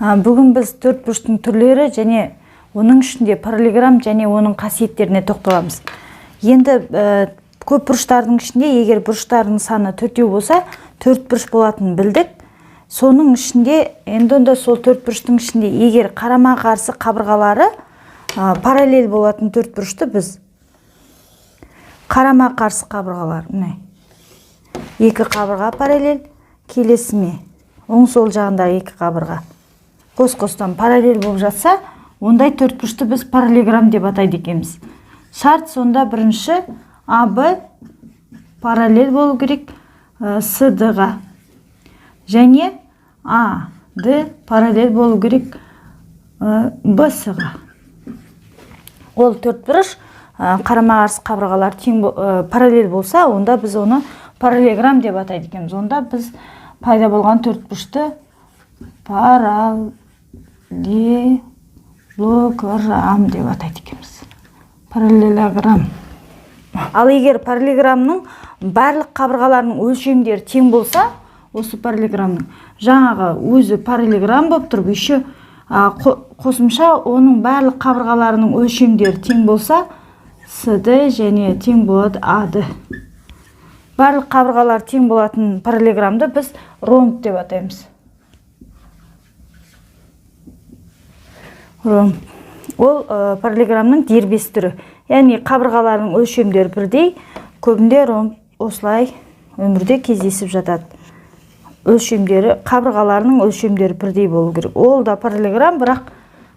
Бүгін біз төртбұрыштың түрлері және оның ішінде параллелограмм және оның қасиеттеріне тоқталамыз. Енді көп бұрыштардың ішінде егер бұрыштардың саны 4 болса, төртбұрыш болатынын білдік. Соның ішінде, енді сол төртбұрыштың ішінде егер қарама-қарсы қабырғалары параллель болатын төртбұрышты біз қарама-қарсы қабырғалар, екі қабырға параллель, келесіме оң сол жағындағы екі қабырға қос-қостан параллель болып жатса, ондай төртбұрышты біз параллелограмм деп атайды екенбіз. Шарт сонда бірінші АБ параллель болу керек СД-ға және АД параллель болу керек БС-ға. Ол төртбұрыш қарама-қарсы қабырғалар параллель болса, онда біз оны параллелограмм деп атайды екенбіз. Онда біз пайда болған төртбұрышты параллелограмм деп атайды екенбіз. Параллелограмм. Ал егер параллелограммның барлық қабырғаларының өлшемдері тең болса, осы параллелограммның жаңағы өзі параллелограмм болып тұрып, еще қосымша оның барлық қабырғаларының өлшемдері тең болса, СД және тең болады АД. Барлық қабырғалар тең болатын параллелограммды біз ромб деп атаймыз. Ромб. Ол параллелограммның дербес түрі. Яғни қабырғалардың өлшемдері бірдей, көбінде ромб осылай өмірде кездесіп жатады. Қабырғаларының өлшемдері бірдей болу керек. Ол да параллелограмм, бірақ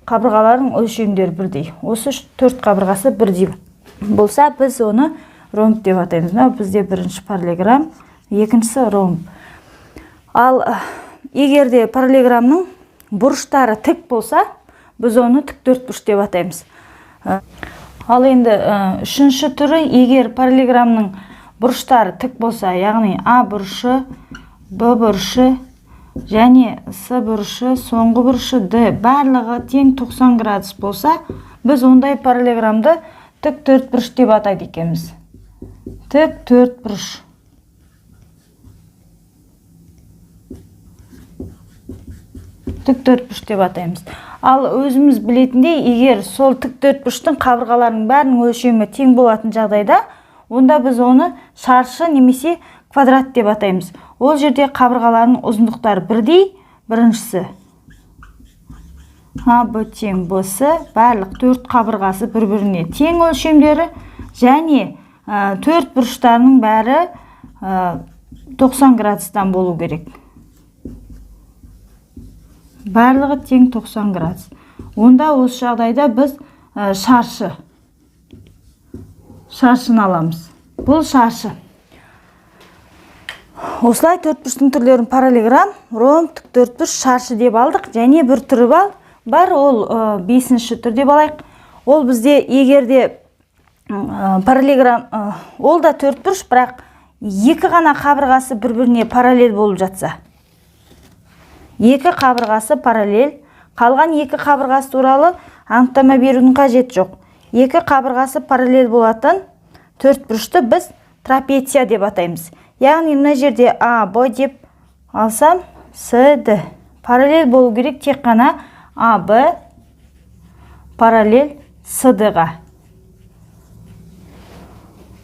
қабырғалардың өлшемдері бірдей. Осы төрт қабырғасы бірдей болса, біз оны ромб деп атаймыз. Бізде бірінші параллелограмм, екіншісі ромб. Ал егерде параллелограммның бұрыштары тік болса, біз оны тік төртбұрыш деп атаймыз. Ал енді үшінші түрі, егер параллелограммның бұрыштары тік болса, яғни А бұрышы, Б бұрышы және С бұрышы, соңғы бұрышы Д барлығы тең 90 градус болса, біз ондай параллелограммды тік төртбұрыш деп атайды екенбіз. Тік төртбұрыш. Тік төртбұрыш деп атаймыз. Ал өзіміз білетіндей, егер сол тік төртбұрыштың қабырғаларының бәрінің өлшемі тең болатын жағдайда, онда біз оны шаршы немесе квадрат деп атаймыз. Ол жерде қабырғаларының ұзындықтары бірдей, біріншісі АБ тең БС, барлық төрт қабырғасы бір-біріне тең өлшемдері және төрт бұрыштарының бәрі 90 градустан болу керек. Барлығы тең 90 градус. Онда осы жағдайда біз шаршыны аламыз. Бұл шаршы. Осылай төртбұрыштың түрлерін параллелограмм, ромб, тік төртбұрыш, шаршы деп алдық. Және бір түрі бар, ол бесінші түр деп алайық. Ол бізде егерде параллелограмм, ол да төртбұрыш, бірақ екі ғана қабырғасы бір-біріне параллель болып жатса. Екі қабырғасы параллель, қалған екі қабырғасы туралы анықтама берудің қажет жоқ. Екі қабырғасы параллель болатын төртбұрышты біз трапеция деп атаймыз. Яғни мына жерде А, Б деп алсам, СД. Параллель болу керек тек қана А, Б параллель СД-ға.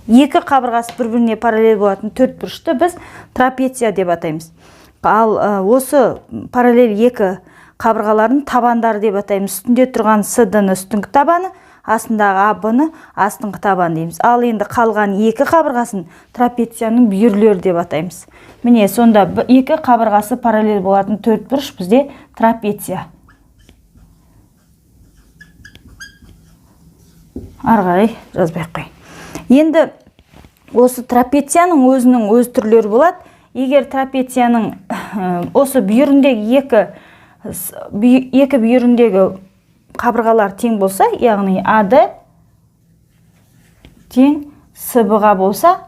Екі қабырғасы бір-біріне параллель болатын төртбұрышты біз трапеция деп атаймыз. Ал осы параллель екі қабырғалардың табандары деп атаймыз. Үстінде тұрған СД-ны үстіңгі табаны, астындағы АБ-ны астыңғы табан дейміз. Ал енді қалған екі қабырғасын трапецияның бүйірлері деп атаймыз. Міне, сонда екі қабырғасы параллель болатын төртбұрыш бізде трапеция. Арғарай жазбай қой. Енді осы трапецияның өзінің өз түрлері болады. Егер трапецияның осы бүйіріндегі екі бүйіріндегі қабырғалар тең болса, яғни АД тең СБ-ға болса,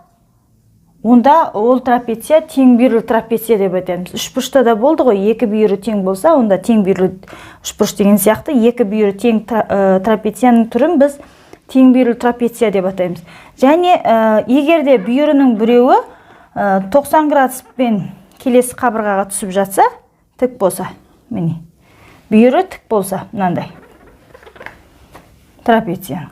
онда ол трапеция тең бүйірлі трапеция деп айтамыз. Үшбұрышта да болды ғой, екі бүйірі тең болса, онда тең бүйірлі үшбұрыш деген сияқты, екі бүйірі тең трапецияның түрін біз тең бүйірлі трапеция деп атаймыз. Және егерде бүйірінің біреуі 90 градуспен келесі қабырғаға түсіп жатса, тік болса, міне, бүйірі тік болса, мынандай трапецияның.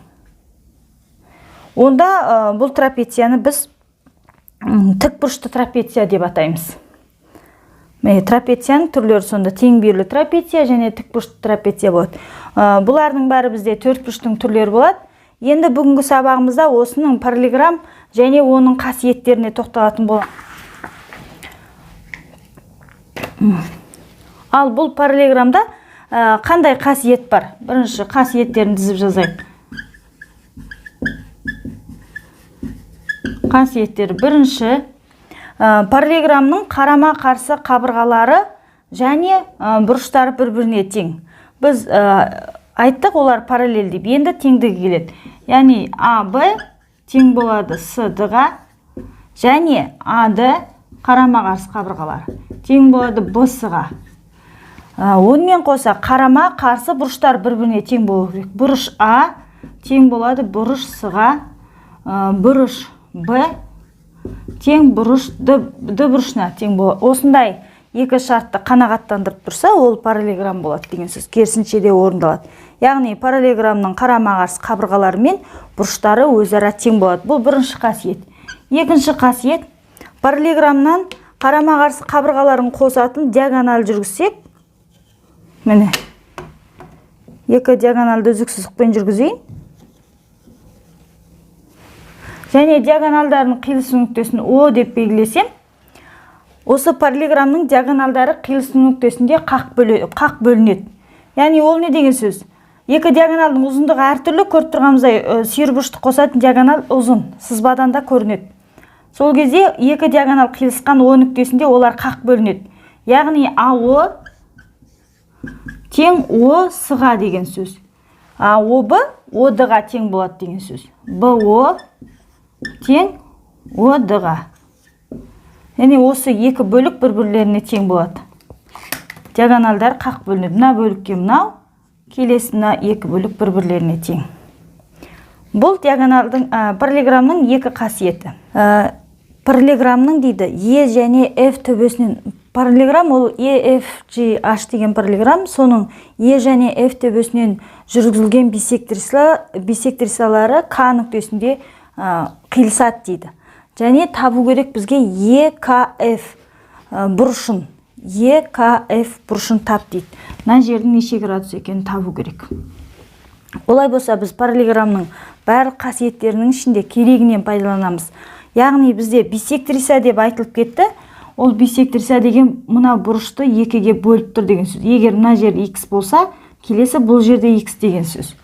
Онда бұл трапецияны біз тік бұрышты трапеция деп атаймыз. Трапецияның түрлері сонда тең бүйірлі трапеция және тік бұрышты трапеция болады. Бұлардың бәрі бізде төрт бұрыштың түрлері болады. Енді бүгінгі сабағымызда осының параллелограмм және оның қасиеттеріне тоқталатын боламыз. Ал бұл параллелограммда қандай қасиет бар? Бірінші қасиеттерін тізіп жазайық. Қасиеттері: бірінші, параллелограммның қарама-қарсы қабырғалары және бұрыштары бір-біріне тең. Біз айттық, олар параллель деп. Енді теңдігі келеді. Яғни АБ тең болады СД-ға және АД қарама-қарсы қабырғалары тең болады БС-ға. Онымен қоса қарама-қарсы бұрыштар бір-біріне тең болу керек. Бұрыш А тең болады бұрыш С-ға, бұрыш Б тең бұрыш Д бұрышына тең болады. Осындай екі шартты қанағаттандырып тұрса, ол параллелограмм болады деген сөз. Керісінше де орындалады. Яғни параллелограммның қарама-қарсы қабырғалары мен бұрыштары өзара тең болады. Бұл бірінші қасиет. Екінші қасиет: параллелограммнан қарама-қарсы қабырғаларын қосатын диагональ жүргізсек, міне, екі диагоналды үзік сызықпен жүргізейін. Және диагоналдардың қиылысу нүктесін О деп белгілесем, осы параллелограммның диагоналдары қиылысу нүктесінде қақ бөлінеді. Яғни ол не деген сөз? Екі диагоналдың ұзындығы әртүрлі, көріп тұрғанымыздай сүйірбұрышты қосатын диагонал ұзын, сызбадан да көрінеді. Сол кезде екі диагонал қиылысқан О нүктесінде олар қақ бөлінеді. Яғни АО тең ОС-ға деген сөз. ОБ ОД-ға тең болады деген сөз. БО тең ОД-ға. Яғни осы екі бөлік бір-бірлеріне тең болады. Диагоналдар қақ бөлінеді. Мына бөлікке мынау, келесіне екі бөлік бір-бірлеріне тең. Бұл диагоналдың параллелограммның екі қасиеті. Параллелограммның дейді Е және F төбесінен, параллелограмм ол EFGH деген параллелограмм, соның Е және F төбесінен жүргізілген бисектрисалары К нүктесінде қиылысады дейді. Және табу керек бізге EKF бұрышын. EKF бұрышын тап дейді. Мына жердің неше градус екенін табу керек. Олай болса, біз параллелограммның барлық қасиеттерінің ішінде керегінен пайдаланамыз. Яғни бізде бисектриса деп айтылып кетті. Ол бисектриса деген мына бұрышты екіге бөліп тұр деген сөз. Егер мына жер X болса, келесі бұл жерде X деген сөз.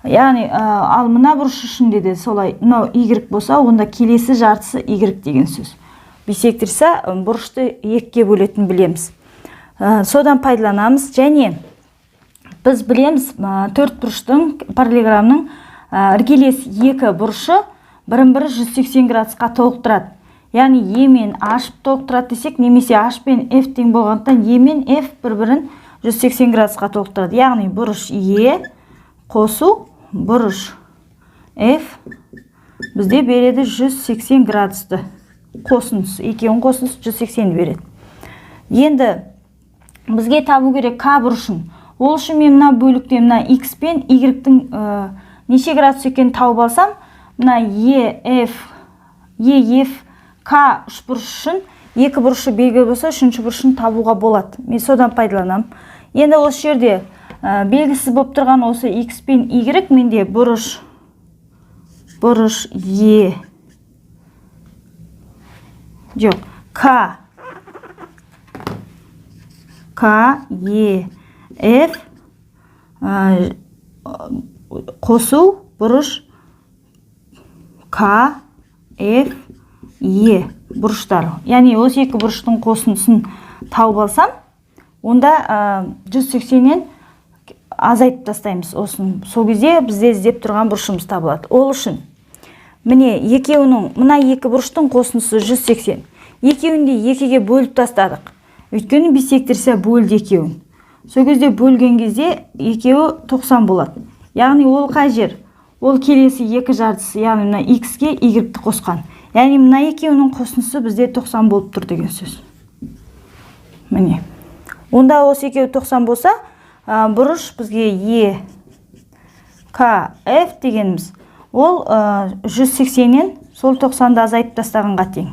Яғни ал мына бұрыш үшін де солай, мынау Y болса, онда келесі жартысы Y деген сөз. Бисектриса бұрышты екіге бөлетін білеміз. Содан пайдаланамыз. Және біз білеміз, төрт бұрыштың параллелограммның іргелес екі бұрышы бірін-бірі 180 градусқа толықтырады. Яғни Е мен H толықтырады десек, немесе H пен F тең болғандықтан Е мен F бір-бірін 180 градусқа толықтырады. Яғни бұрыш Е қосу бұрыш F бізде береді 180 градусты қосындысы. Екеуін қосындысы 180 береді. Енді бізге табу керек К бұрышын. Ол үшін мен мына бөлікте мына X пен Y-дің неше градус екенін тауып алсам, мына EF К үш бұрыш үшін екі бұрышы белгілі болса, үшінші бұрышын табуға болады. Мен содан пайдаланам. Енді осы жерде белгісіз болып тұрған осы X пен Y менде бұрыш Е жоқ, К Е F қосу бұрыш К F Е бұрыштар. Яғни осы екі бұрыштың қосындысын тауып алсам, онда 180-нен азайтып тастаймыз осын. Сол кезде бізде іздеп тұрған бұрышымыз табылады. Ол үшін міне екеуінің, мына екі бұрыштың қосындысы 180. Екеуінде екіге бөліп тастадық. Өйткені бисектриса бөлді екеуін. Сол кезде бөлген кезде екеуі 90 болады. Яғни ол қай жер? Ол келесі екі жартысы, яғни мына X-ге Y-ді қосқан. Яғни мына екеуінің қосындысы бізде 90 болып тұр деген сөз. Міне. Онда осы екеуі 90 болса, бұрыш бізге EKF дегеніміз. Ол 180-нен сол 90-ды азайтып тастағанға тең.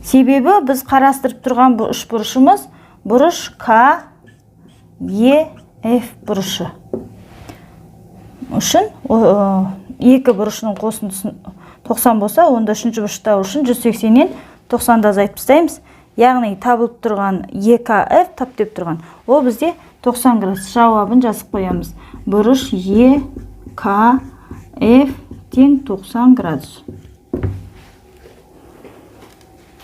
Себебі біз қарастырып тұрған бұл үш бұрышымыз бұрыш KEF бұрышы. Үшін екі бұрышының қосындысын 90 болса, онда үшінші бұрышта үшін 180-нен 90-ды азайтып тастаймыз. Яғни табылып тұрған EKF тап деп тұрған. Ол бізде 90 градус. Жауабын жазып қоямыз. Бұрыш EKF тең 90 градус.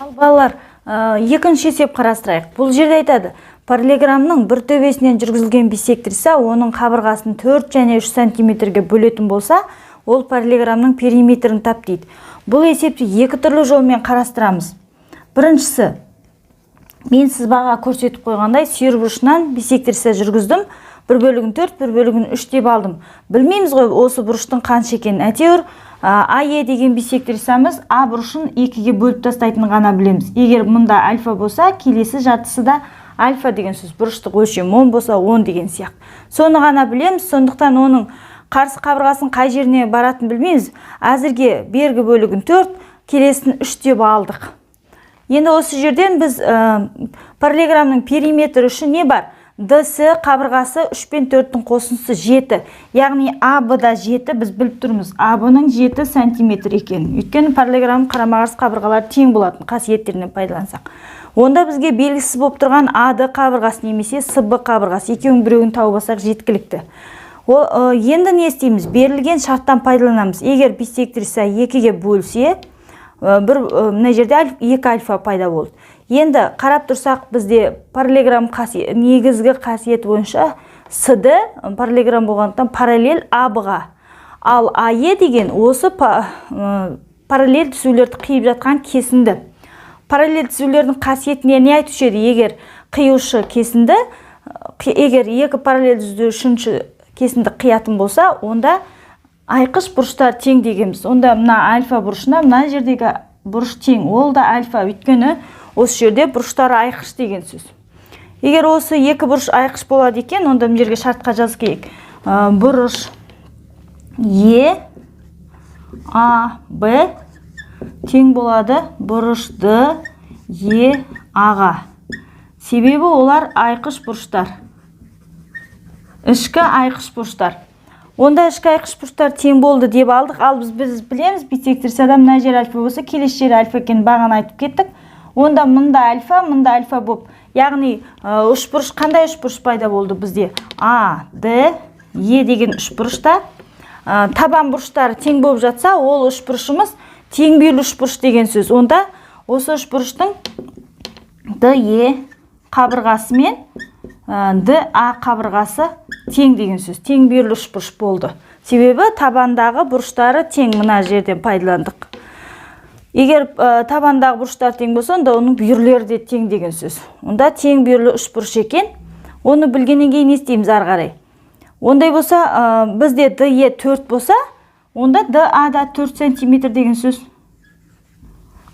Ал балалар, екінші есеп қарастырайық. Бұл жерде айтады, параллелограммның бір төбесінен жүргізілген биссектрисі оның қабырғасын 4 және 3 сантиметрге бөлетін болса, ол параллелограммның периметрін тап дейді. Бұл есепті екі түрлі жолмен қарастырамыз. Біріншісі, мен сызбаға көрсетіп қойғандай сүйір бұрышынан биссектрисі жүргіздім. Бір бөлігін 4, бір бөлігін 3 деп алдым. Білмейміз ғой осы бұрыштың қанша екенін. Әйтеуір AE деген биссектрисамыз А бұрышын 2-ге бөліп тастайтынын ғана білеміз. Егер мұнда альфа болса, келесі жартысы да альфа деген сөз. Бұрыштық өлшем 10 болса 10 деген сияқты. Соны ғана білеміз, сондықтан оның қарсы қабырғасын қай жеріне баратын білмейміз. Әзірге бергі бөлігін 4, келесін 3 деп алдық. Енді осы жерден біз параллелограммның периметрі үшін не бар? DC қабырғасы 3 пен 4-тің қосындысы 7. Яғни AB-да 7, біз біліп тұрмыз. AB-ның 7 сантиметр екенін. Өйткені параллелограммның қарама-қарсы қабырғалары тең болатын қасиеттерінен пайдалансақ. Онда бізге белгісіз болып тұрған AD қабырғасы немесе SB қабырғасы. Екеуінің біреуін тауып алсақ жеткілікті. Енді не істейміз? Берілген шарттан пайдаланамыз. Егер биссектриса 2-ге бөлсе, мына жерде 2 альфа пайда болды. Енді қарап тұрсақ, бізде параллелограмм негізгі қасиеті бойынша CD параллелограмм болғандықтан параллель AB-ға. Ал AE деген осы параллель түзулерді қиып жатқан кесінді. Параллель түзулердің қасиетіне не айтушы еді? Егер қиюшы кесінді, егер екі параллель түзу үшінші кесінді қиятын болса, онда айқыш бұрыштар тең дегенбіз. Онда мына альфа бұрышына мына жердегі бұрыш тең. Ол да альфа, өйткені осы жерде бұрыштары айқыш деген сөз. Егер осы екі бұрыш айқыш болады екен, онда мына жерге шартқа жазып керек. Бұрыш EAB тең болады бұрыш DEA-ға. Себебі олар айқыш бұрыштар. Ішкі айқыш бұрыштар. Онда ішкі айқыш бұрыштар тең болды деп алдық. Ал біз білеміз, биссектрисада мына жер альфа болса, келесі жер альфа екенін бағана айтып кеттік. Онда мұнда альфа болып. Яғни үш бұрыш, қандай үш бұрыш пайда болды бізде? А, Д, Е деген үш бұрышта. Табан бұрыштары тең болып жатса, ол үш бұрышымыз тең бүйірлі үш бұрыш деген сөз. Онда осы үш бұрыштың ДЕ қабырғасы мен ДА қабырғасы тең деген сөз. Тең бүйірлі үш бұрыш болды. Себебі табандағы бұрыштары тең, мына жерден пайдаландық. Егер табандағы бұрыштар тең болса, онда оның бүйірлері де тең деген сөз. Онда тең бүйірлі үш бұрыш екен. Оны білгеннен кейін не істейміз ары қарай? Ондай болса, бізде ДЕ 4 болса, онда ДА да 4 сантиметр деген сөз.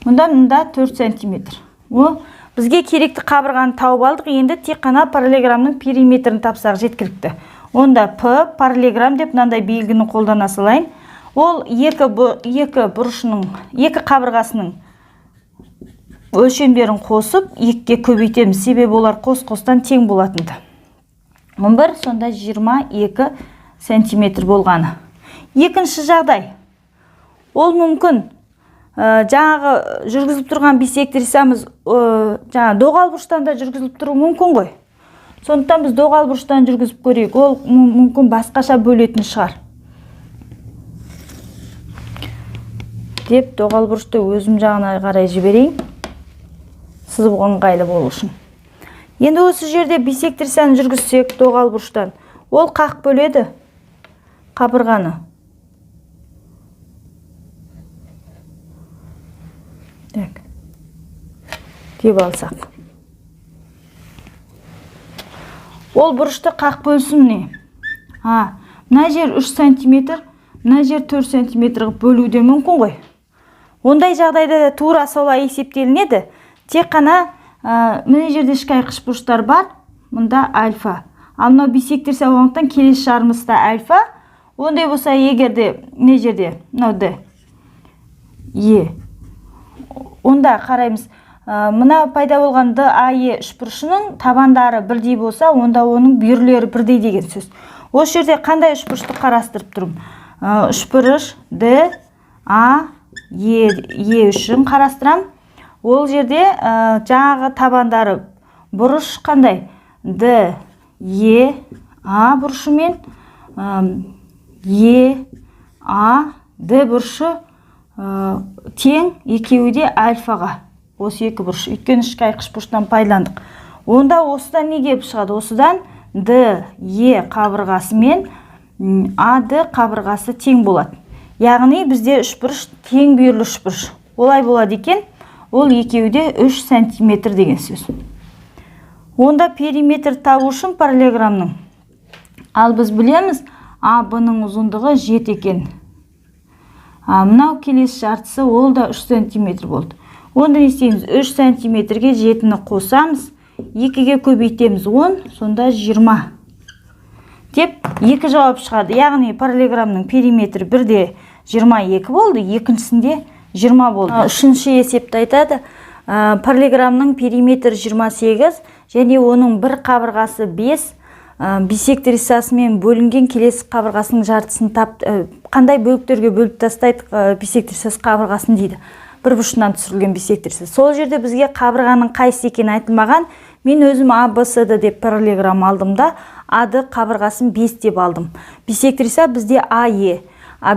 Онда мұнда 4 сантиметр. Бізге керекті қабырғаны тауып алдық, енді тек қана параллелограммның периметрін тапсақ жеткілікті. Онда П параллелограмм деп мынандай белгіні қолдана салайын. Ол екі қабырғасының өлшемдерін қосып, 2-ге көбейтеміз. Себебі олар қос-қостан тең болатынды. 11, сонда 22 сантиметр болғаны. Екінші жағдай. Ол мүмкін жаңағы жүргізіліп тұрған биссектрисамыз доғал бұрыштан да жүргізіліп тұру мүмкін ғой. Сондықтан біз доғал бұрыштан жүргізіп көрейік. Ол мүмкін басқаша бөлетін шығар. Деп доғал бұрышты өзім жағына қарай жіберейін. Сызып ыңғайлы болу үшін. Енді осы жерде биссектрисаны жүргізсек доғал бұрыштан, ол қақ бөледі қабырғаны. Деп алсақ. Ол бұрышты қақ бөлсін не? Мына жер 3 сантиметр, мына жер 4 сантиметр бөлуде мүмкін ғой. Ондай жағдайда да тура солай есептелінеді. Тек қана мына жерде ішкі айқыш бұрыштар бар, мұнда альфа. Ал мынау бисектирсе болғандықтан келесі жарымыз да альфа. Ондай болса, егерде не жерде, мынау Д, Е. Онда қараймыз, мына пайда болған ДАЕ үшбұрышының табандары бірдей болса, онда оның бүйірлері бірдей деген сөз. Осы жерде қандай үшбұрышты қарастырып тұрмын? Үшбұрыш ДАЕ үшін қарастырам. Ол жерде жаңағы табандары бұрыш қандай? ДЕА бұрышы мен ЕАД бұрышы тең, екеуі де альфаға. Осы екі бұрыш. Өйткені ішкі айқыш бұрыштан пайдаландық. Онда осыдан не келіп шығады? Осыдан ДЕ қабырғасы мен АД қабырғасы тең болады. Яғни бізде үшбұрыш тең бүйірлі үшбұрыш. Олай болады екен. Ол екеуі де 3 сантиметр деген сөз. Онда периметр табу үшін параллелограммның. Ал біз білеміз, АБ-ның ұзындығы 7 екен. Мынау келесі жартысы, ол да 3 сантиметр болды. Онда не істейміз? 3 сантиметрге 7-ні қосамыз, 2-ге көбейтеміз 10, сонда 20. Деп, екі жауап шығады. Яғни параллелограммның периметрі бірде 22 болды, екіншісінде 20 болды. Үшінші есепті айтады. Параллелограммның периметрі 28 және оның бір қабырғасы 5, бисектрисасымен бөлінген келесі қабырғасының жартысын тапты. Қандай бөліктерге бөліп тастайды бисектрисас қабырғасын дейді. Бір бұрышынан түсірілген бисектрисас. Сол жерде бізге қабырғаның қайсы екені айтылмаған. Мен өзім АБСД деп параллелограмм алдым да, АД қабырғасын 5 деп алдым. Бисектриса бізде АЕ.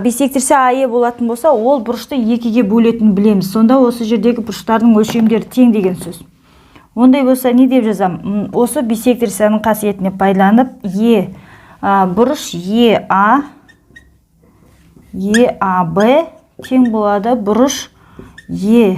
Бисектриса АЕ болатын болса, ол бұрышты 2-ге бөлетінін білеміз. Сонда осы жердегі бұрыштардың өлшемдері тең деген сөз. Ондай болса не деп жазам? Осы бисектрисаның қасиетіне пайдаланып, бұрыш ЕАБ тең болады бұрыш ЕАД.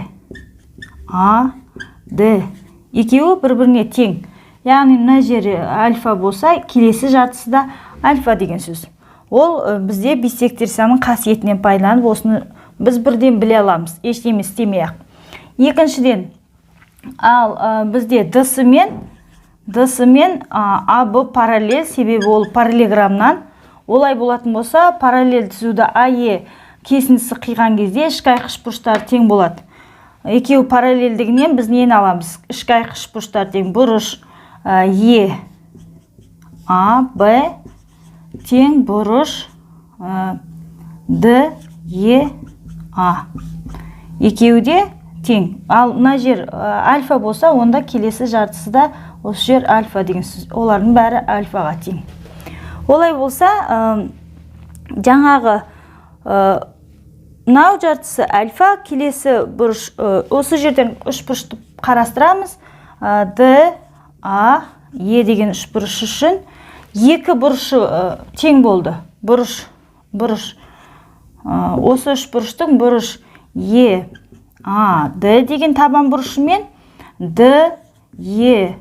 Екеуі бір-біріне тең. Яғни мына жері альфа болса, келесі жартысы да альфа деген сөз. Ол бізде бисектрисаның қасиетінен пайдаланып, осыны біз бірден біле аламыз, ештеме істемей-ақ. Екіншіден, ал бізде ДС мен АБ параллель, себебі ол параллелограммнан. Олай болатын болса, параллель түзуді АЕ кесіндісі қиған кезде ішкі айқыш бұрыштар тең болады. Екеуі параллельдігінен біз нені аламыз? Ішкі айқыш бұрыштар тең. Бұрыш ЕАБ тең бұрыш ДЕА. Екеуі де тең. Ал мына жер альфа болса, онда келесі жартысы да осы жер альфа деген сөз. Олардың бәрі альфаға тең. Олай болса, жаңағы мынау жартысы альфа, келесі бұрыш, осы жерден үш бұрышты қарастырамыз. ДАЕ деген үш бұрыш үшін екі бұрышы тең болды. Бұрыш. Осы үш бұрыштың бұрыш ЕАД деген табан бұрышы мен ДЕА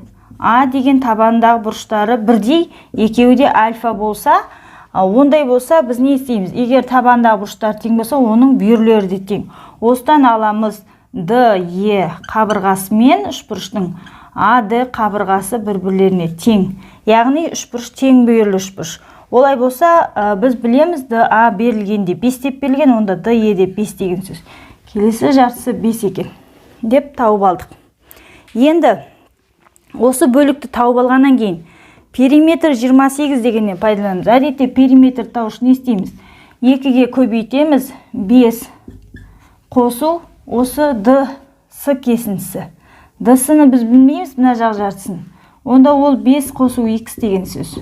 деген табандағы бұрыштары бірдей, екеуі де альфа болса, ондай болса біз не істейміз? Егер табандағы бұрыштар тең болса, оның бүйірлері де тең. Осыдан аламыз ДЕ қабырғасы мен үшбұрыштың АД қабырғасы бір-бірлеріне тең. Яғни үшбұрыш тең бүйірлі үшбұрыш. Олай болса, біз білеміз ДА берілгенде 5 деп берілген, онда ДЕ де 5 деген сөз. Келесі жартысы 5 екен деп тауып алдық. Енді осы бөлікті тауып алғаннан кейін периметр 28 дегеннен пайдаланамыз. Әдетте периметр тауып үшін не істейміз? 2-ге көбейтеміз, 5 қосу, осы ДС кесіндісі. ДС-ны біз білмейміз, мына жақ жартысын. Онда ол 5 қосу X деген сөз.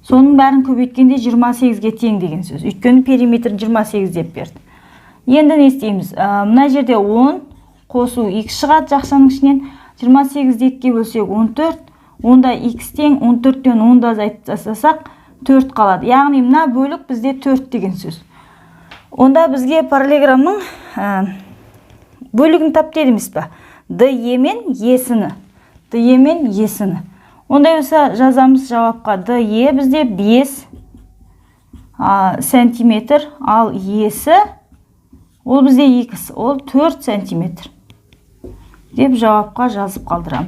Соның бәрін көбейткенде 28-ге тең деген сөз. Өйткені периметр 28 деп берді. Енді не істейміз? Мына жерде 10 қосу X шығады жақшаның ішінен. 28-ді 2-ге бөлсек 14. Онда X тең 14-тен 10-ды азайтып тастасақ 4 қалады. Яғни мына бөлік бізде 4 деген сөз. Онда бізге параллелограммның бөлігін тап дедіміз ба? ДЕ мен Е-сіні. Ондай болса жазамыз жауапқа. ДЕ бізде 5 сантиметр, ал Е-сі ол бізде X, ол 4 сантиметр. деп жауапқа жазып қалдырамын.